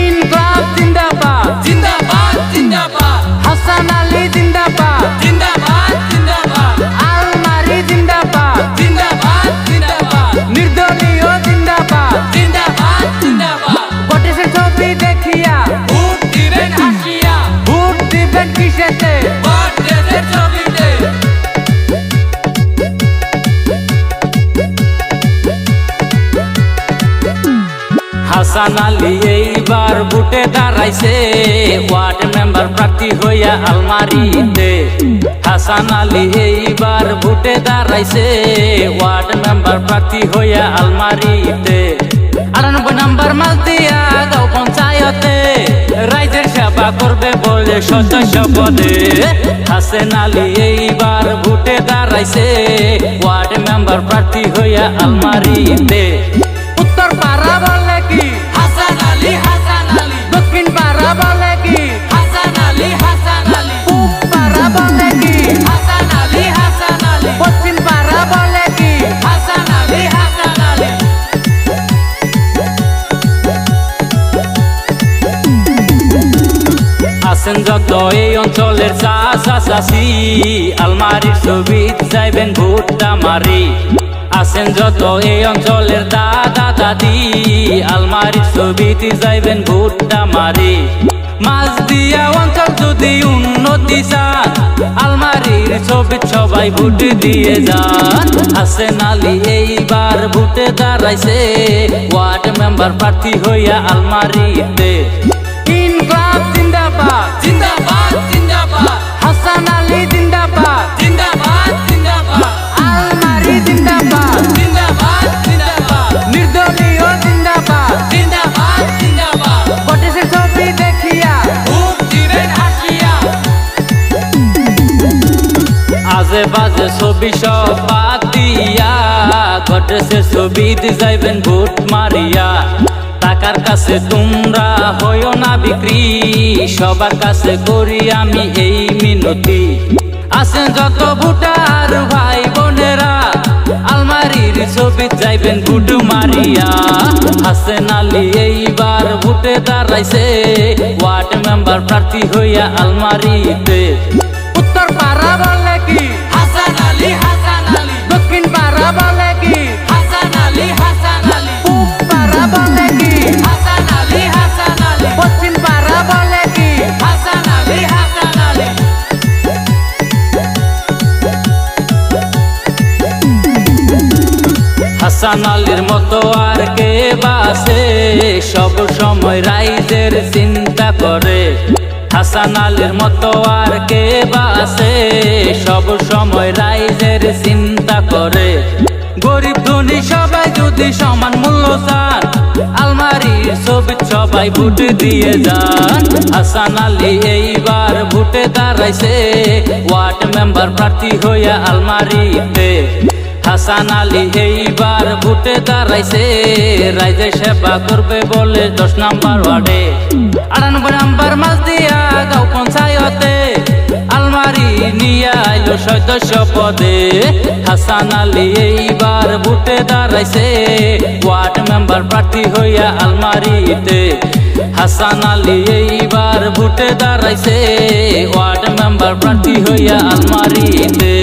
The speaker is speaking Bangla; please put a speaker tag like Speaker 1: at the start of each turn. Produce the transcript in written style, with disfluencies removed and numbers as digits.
Speaker 1: ইনকলাব জিন্দাবাদ
Speaker 2: জিন্দাবাদ জিন্দাবাদ
Speaker 1: হাসান আলী জিন্দাবাদ
Speaker 2: জিন্দাবাদ জিন্দাবাদ
Speaker 1: আলমারি জিন্দাবাদ
Speaker 2: জিন্দাবাদ জিন্দাবাদ
Speaker 1: নির্দলীয় জিন্দাবাদ
Speaker 2: জিন্দাবাদ জিন্দাবাদ
Speaker 1: ভোটের ছবি দেখিয়া
Speaker 2: ভোট দিবেন হাসিয়া
Speaker 1: ভোট দিবেন কিসেতে
Speaker 2: ভোট দেশের ছবিতে
Speaker 3: হাসান আলী এইবার ভোটে দাঁড়াইছে ওয়ার্ড মেম্বার প্রার্থী হইয়া আলমারিতে হাসান আলী এইবার ভোটে দাঁড়াইছে ওয়ার্ড মেম্বার প্রার্থী হইয়া আলমারিতে ৯৮ নম্বর মালতিয়া গাঁও পঞ্চায়েতে রাইজের সেবা করবে বলে সদস্য পদে হাসান আলী এইবার ভোটে দাঁড়াইছে ওয়ার্ড মেম্বার প্রার্থী হইয়া আলমারিতে
Speaker 1: উত্তর পাড়া বলে কি
Speaker 2: হাসান আলী হাসান আলী
Speaker 1: দক্ষিণ পাড়া বলে কি
Speaker 2: হাসান আলী হাসান আলী
Speaker 1: পূব পাড়া বলে কি
Speaker 2: হাসান আলী হাসান আলী
Speaker 1: পশ্চিম পাড়া বলে কি
Speaker 2: হাসান আলী হাসান আলী
Speaker 3: আছেন যত এই অঞ্চলের চাষি আলমারির ছবি যাইবেন ভোটটা মারি আছেন যত এই অঞ্চলের দাদা দাদি আলমারির ছবিতে যাইবেন ভোটটা মারি মাছ দিয়া অঞ্চল যদি উন্নতি চান আলমারির ছবি সবাই ভোট দিয়ে যান হাসান আলী এইবার ভোটে দাঁড়াইছে ওয়ার্ড মেম্বার প্রার্থী হইয়া আলমারিতে
Speaker 1: ইনকলাব জিন্দাবাদ
Speaker 2: জিন্দাবাদ জিন্দাবাদ
Speaker 1: হাসান আলী জিন্দাবাদ
Speaker 2: জিন্দাবাদ জিন্দাবাদ
Speaker 1: আলমারি জিন্দাবাদ
Speaker 2: জিন্দাবাদ জিন্দাবাদ
Speaker 1: নির্দলীয় জিন্দাবাদ
Speaker 2: জিন্দাবাদ জিন্দাবাদ
Speaker 1: ভোটের ছবি দেখিয়া
Speaker 2: ভোট দিবেন হাসিয়া
Speaker 3: আজে বাজে ছবি সব বাদ দিয়া ঘটেছে ছবিতে যাইবেন ভোট মারিয়া টাকার কাছে তোমরা হইও না বিক্রি সবার কাছে করি আমি এই মিনতি আছেন যত ভোটার ভাই বোনেরা আলমারির ছবি যাইবেন ভোট মারিয়া হাসান আলী এইবার ভোটে দাঁড়াইছে ওয়ার্ড মেম্বার প্রার্থী হইয়া আলমারিতে
Speaker 1: উত্তর পাড়া বলে কি
Speaker 2: হাসান আলী হাসান আলী
Speaker 1: দক্ষিণ পাড়া বলে কি
Speaker 2: হাসান আলী হাসান আলী
Speaker 1: পূব পাড়া বলে কি
Speaker 2: হাসান আলী হাসান আলী
Speaker 1: পশ্চিম পাড়া বলে কি
Speaker 2: হাসান আলী হাসান আলী
Speaker 3: হাসান আলীর মতো আর কে বাসে সব সময় রাইজের চিন্তা করে হাসান আলীর মতো আর কে বাসে সব সময় রাইজের চিন্তা করে গরিব ধনী সবাই যদি সমান মূল্য চান আলমারির ছবি সবাই ভোট দিয়ে যান হাসান আলী এইবার ভোটে দাঁড়াইছে ওয়ার্ড মেম্বার প্রার্থী হইয়া আলমারিতে হাসান আলী এইবার ভোটে দাঁড়াইছে রাইজে সেবা করবে বলে ১০ নম্বর ওয়ার্ডে ৯৮ নম্বর মাছ দিয়া গাঁও পঞ্চায়েতে আলমারি নিয়ে আইলো সদস্য পদে হাসান আলী এইবার ভোটে দাঁড়াইছে ওয়ার্ড মেম্বার প্রার্থী হইয়া আলমারিতে হাসান আলী এইবার ভোটে দাঁড়াইছে ওয়ার্ড মেম্বার প্রার্থী হইয়া আলমারিতে।